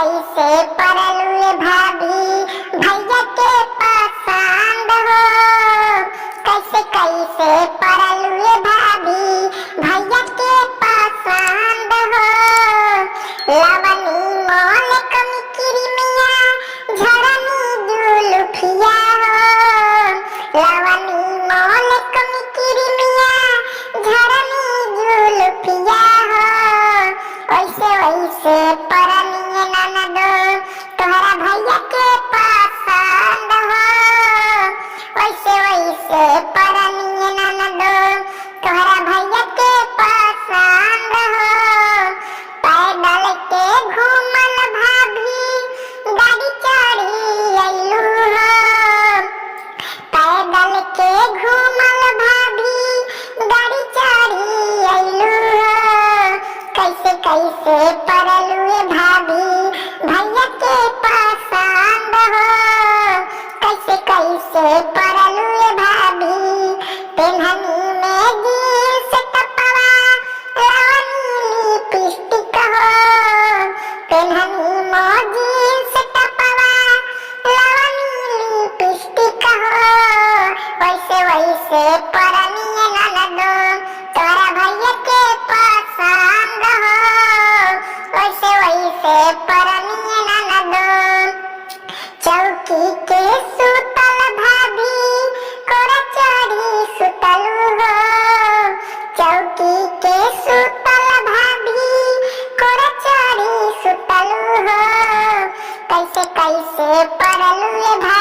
कैसे परलुए भाभी भैया के पसंद हो। कैसे कैसे परलुए भाभी भैया के पसंद हो। लवनी मोल कमी किरमिया झरनी जुलुफिया हो। लवनी मोल कमी किरमिया झरनी जुलुफिया हो। वैसे वैसे परनिए ननदो तोहरा भैया के पसंद हो। वैसे वैसे परनिए ननदो तोहरा भैया के पसंद हो। पैदल के घूमल भाभी गाड़ी चढ़ी अइलू हो। पैदल के घूमल भाभी गाड़ी चढ़ी अइलू हो। कैसे कैसे परलुए भाभी भैया के पसंद हो। कैसे कैसे परलुए भाभी पेन्हनी में जींस टपवा लवनी लिपस्टिक हो। पेन्हनी में जींस टपवा लवनी लिपस्टिक हो। वैसे वैसे परनिए ननदो तोरा भैया के पसंद हो। वैसे वैसे परनिए ननदो चौकी के सुतल भाभी कोरा चढ़ी सुतलू हो। चौकी के सुतल भाभी कोरा चढ़ी सुतलू हो। कैसे कैसे परलुए भाभी